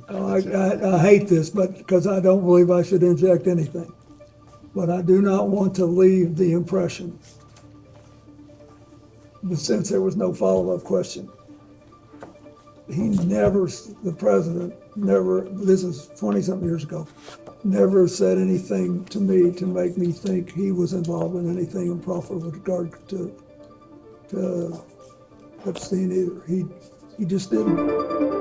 I hate this, but because I don't believe I should inject anything. But I do not want to leave the impression, but since there was no follow-up question, the president never, this is 20-something years ago, never said anything to me to make me think he was involved in anything improper with regard to Epstein either. He just didn't.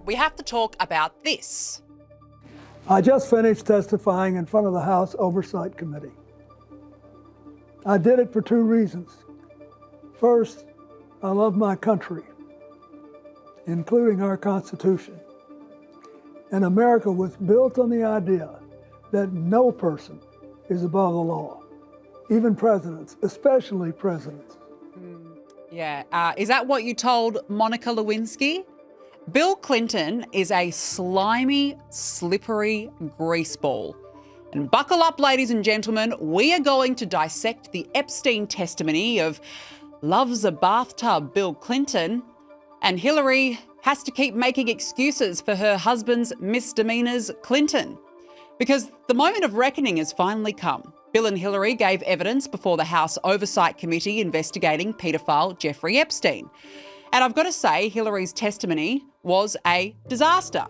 We have to talk about this. I just finished testifying in front of the House Oversight Committee. I did it for two reasons. First, I love my country, including our Constitution. And America was built on the idea that no person is above the law, even presidents, especially presidents. Yeah, is that what you told Monica Lewinsky? Bill Clinton is a slimy, slippery greaseball. And buckle up, ladies and gentlemen, we are going to dissect the Epstein testimony of loves a bathtub Bill Clinton, and Hillary has to keep making excuses for her husband's misdemeanors Clinton. Because the moment of reckoning has finally come. Bill and Hillary gave evidence before the House Oversight Committee investigating paedophile Jeffrey Epstein. And I've got to say, Hillary's testimony was a disaster.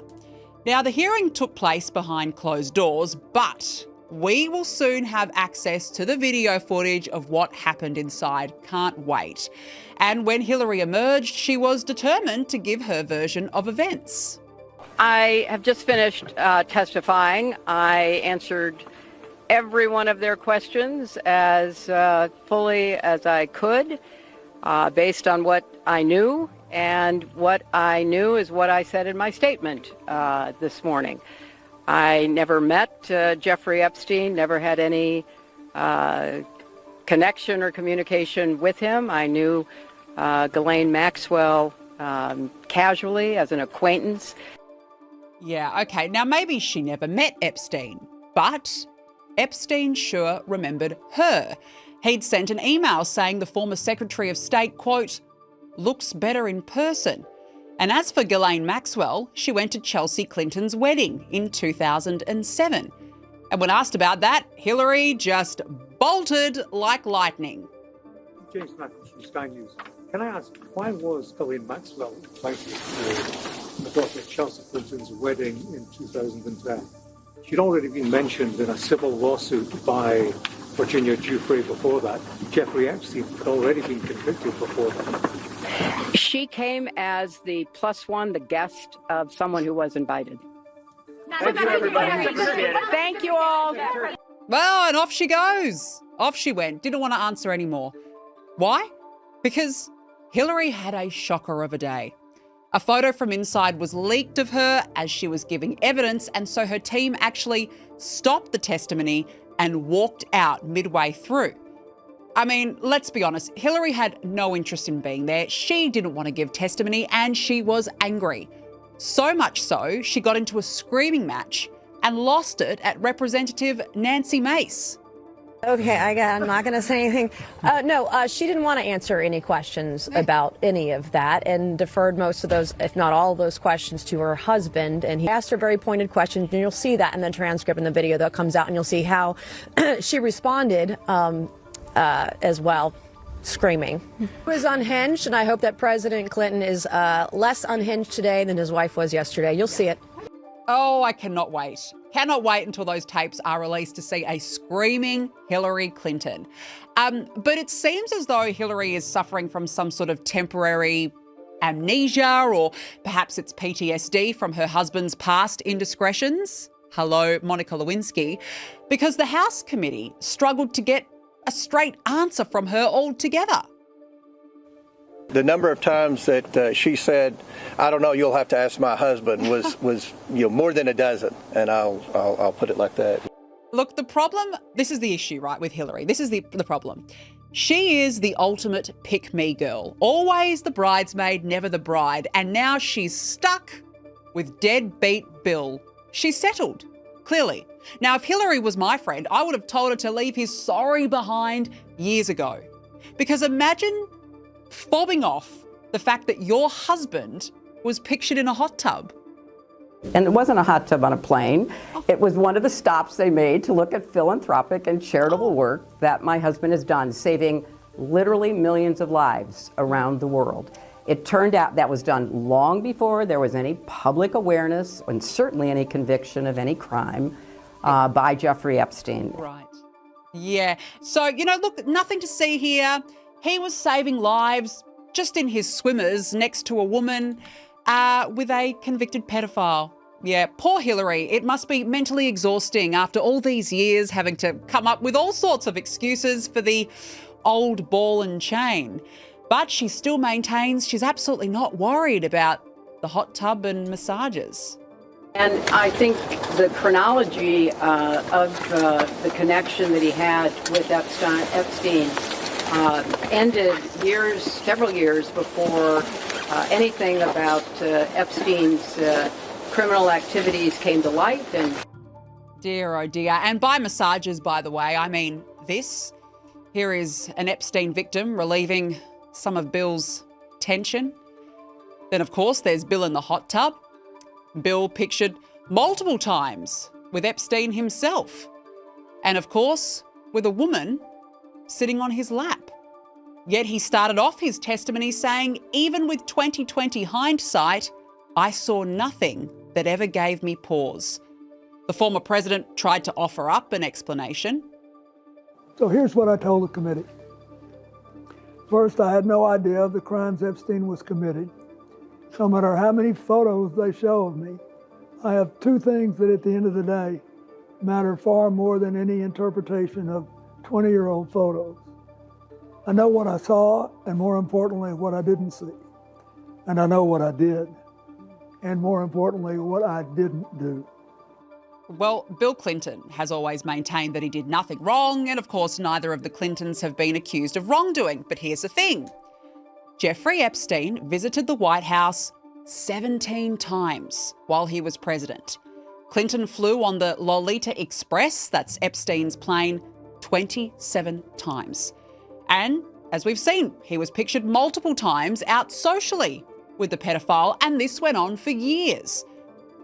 Now, the hearing took place behind closed doors, but we will soon have access to the video footage of what happened inside. Can't wait. And when Hillary emerged, she was determined to give her version of events. I have just finished testifying. I answered every one of their questions as fully as I could, based on what I knew. And what I knew is what I said in my statement this morning. I never met Jeffrey Epstein, never had any connection or communication with him. I knew Ghislaine Maxwell casually as an acquaintance. Yeah, okay. Now, maybe she never met Epstein, but Epstein sure remembered her. He'd sent an email saying the former Secretary of State, quote, looks better in person. And as for Ghislaine Maxwell, she went to Chelsea Clinton's wedding in 2007. And when asked about that, Hillary just bolted like lightning. James Matthews from Sky News. Can I ask, why was Ghislaine Maxwell invited to the daughter of Chelsea Clinton's wedding in 2010? She'd already been mentioned in a civil lawsuit by Virginia Giuffre before that. Jeffrey Epstein had already been convicted before that. She came as the plus one, the guest of someone who was invited. Thank you, everybody. Thank you all. Well, and off she goes. Off she went. Didn't want to answer anymore. Why? Because Hillary had a shocker of a day. A photo from inside was leaked of her as she was giving evidence, and so her team actually stopped the testimony and walked out midway through. I mean, let's be honest, Hillary had no interest in being there. She didn't want to give testimony and she was angry. So much so, she got into a screaming match and lost it at Representative Nancy Mace. Okay, I'm not going to say anything. No, she didn't want to answer any questions about any of that and deferred most of those, if not all of those questions, to her husband. And he asked her very pointed questions, and you'll see that in the transcript in the video that comes out, and you'll see how she responded as well, screaming. He was unhinged, and I hope that President Clinton is less unhinged today than his wife was yesterday. You'll see it. Oh, I cannot wait. Cannot wait until those tapes are released to see a screaming Hillary Clinton. But it seems as though Hillary is suffering from some sort of temporary amnesia, or perhaps it's PTSD from her husband's past indiscretions. Hello, Monica Lewinsky. Because the House Committee struggled to get a straight answer from her altogether. The number of times that she said, "I don't know, you'll have to ask my husband," was more than a dozen, and I'll put it like that. Look, this is the issue, right, with Hillary. This is the problem. She is the ultimate pick-me girl. Always the bridesmaid, never the bride. And now she's stuck with deadbeat Bill. She's settled, clearly. Now, if Hillary was my friend, I would have told her to leave his sorry behind years ago. Because imagine fobbing off the fact that your husband was pictured in a hot tub. And it wasn't a hot tub on a plane. It was one of the stops they made to look at philanthropic and charitable work that my husband has done, saving literally millions of lives around the world. It turned out that was done long before there was any public awareness and certainly any conviction of any crime by Jeffrey Epstein. Right. Yeah. So, look, nothing to see here. He was saving lives just in his swimmers next to a woman with a convicted pedophile. Yeah, poor Hillary. It must be mentally exhausting after all these years having to come up with all sorts of excuses for the old ball and chain. But she still maintains she's absolutely not worried about the hot tub and massages. And I think the chronology of the connection that he had with Epstein ended several years before anything about Epstein's criminal activities came to light. And dear, oh dear. And by massages, by the way, I mean this. Here is an Epstein victim relieving some of Bill's tension. Then, of course, there's Bill in the hot tub. Bill pictured multiple times with Epstein himself. And, of course, with a woman sitting on his lap. Yet he started off his testimony saying, even with 2020 hindsight, I saw nothing that ever gave me pause. The former president tried to offer up an explanation. So here's what I told the committee. First, I had no idea of the crimes Epstein was committing. No matter how many photos they show of me, I have two things that at the end of the day matter far more than any interpretation of 20-year-old photos. I know what I saw, and more importantly, what I didn't see. And I know what I did, and more importantly, what I didn't do. Well, Bill Clinton has always maintained that he did nothing wrong, and of course, neither of the Clintons have been accused of wrongdoing. But here's the thing. Jeffrey Epstein visited the White House 17 times while he was president. Clinton flew on the Lolita Express, that's Epstein's plane, 27 times. And as we've seen, he was pictured multiple times out socially with the pedophile, and this went on for years.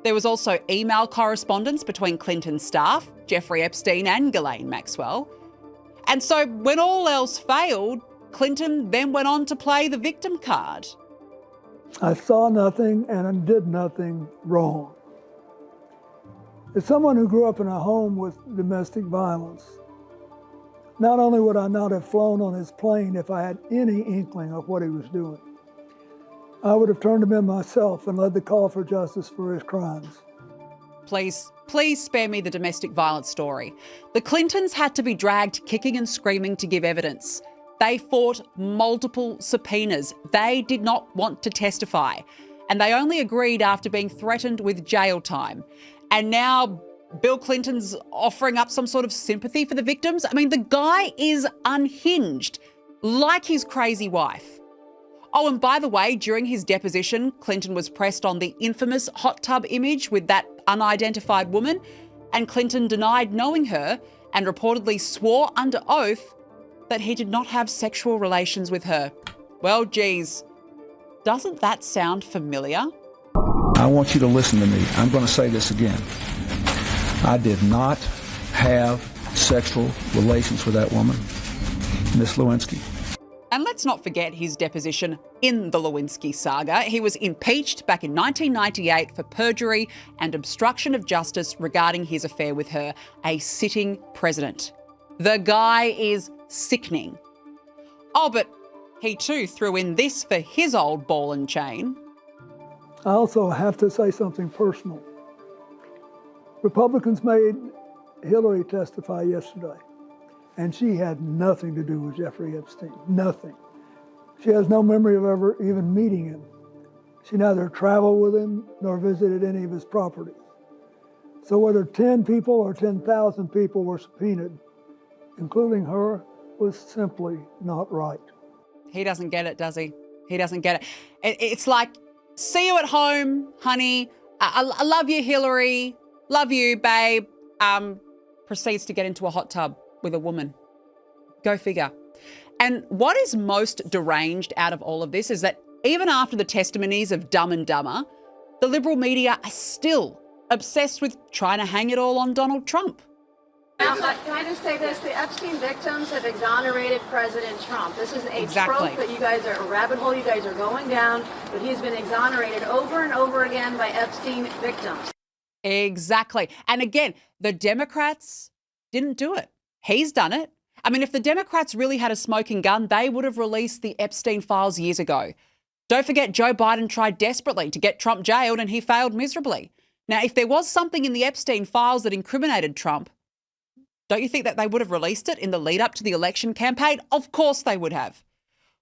There was also email correspondence between Clinton's staff, Jeffrey Epstein and Ghislaine Maxwell. And so when all else failed, Clinton then went on to play the victim card. I saw nothing and did nothing wrong. As someone who grew up in a home with domestic violence, not only would I not have flown on his plane if I had any inkling of what he was doing, I would have turned him in myself and led the call for justice for his crimes. Please please spare me the domestic violence story. The Clintons had to be dragged kicking and screaming to give evidence. They fought multiple subpoenas. They did not want to testify. And they only agreed after being threatened with jail time. And now Bill Clinton's offering up some sort of sympathy for the victims. I mean, the guy is unhinged, like his crazy wife. Oh, and by the way, during his deposition, Clinton was pressed on the infamous hot tub image with that unidentified woman, and Clinton denied knowing her and reportedly swore under oath that he did not have sexual relations with her. Well, geez, doesn't that sound familiar? I want you to listen to me. I'm going to say this again. I did not have sexual relations with that woman, Miss Lewinsky. And let's not forget his deposition in the Lewinsky saga. He was impeached back in 1998 for perjury and obstruction of justice regarding his affair with her, a sitting president. The guy is sickening. Oh, but he too threw in this for his old ball and chain. I also have to say something personal. Republicans made Hillary testify yesterday, and she had nothing to do with Jeffrey Epstein, nothing. She has no memory of ever even meeting him. She neither traveled with him nor visited any of his properties. So whether 10 people or 10,000 people were subpoenaed, including her, was simply not right. He doesn't get it, does he? He doesn't get it. It's like, see you at home, honey. I love you, Hillary. Love you, babe. Proceeds to get into a hot tub with a woman. Go figure. And what is most deranged out of all of this is that even after the testimonies of Dumb and Dumber, the liberal media are still obsessed with trying to hang it all on Donald Trump. Now, can I just say this? The Epstein victims have exonerated President Trump. This is a trope that you guys are, a rabbit hole you guys are going down, but he's been exonerated over and over again by Epstein victims. Exactly. And again, the Democrats didn't do it. He's done it. I mean, if the Democrats really had a smoking gun, they would have released the Epstein files years ago. Don't forget, Joe Biden tried desperately to get Trump jailed and he failed miserably. Now, if there was something in the Epstein files that incriminated Trump, don't you think that they would have released it in the lead up to the election campaign? Of course they would have.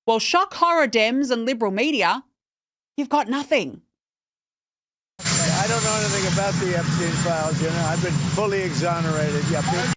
Well, shock horror Dems and liberal media, you've got nothing. I don't know anything about the Epstein files, you know. I've been fully exonerated. Yeah,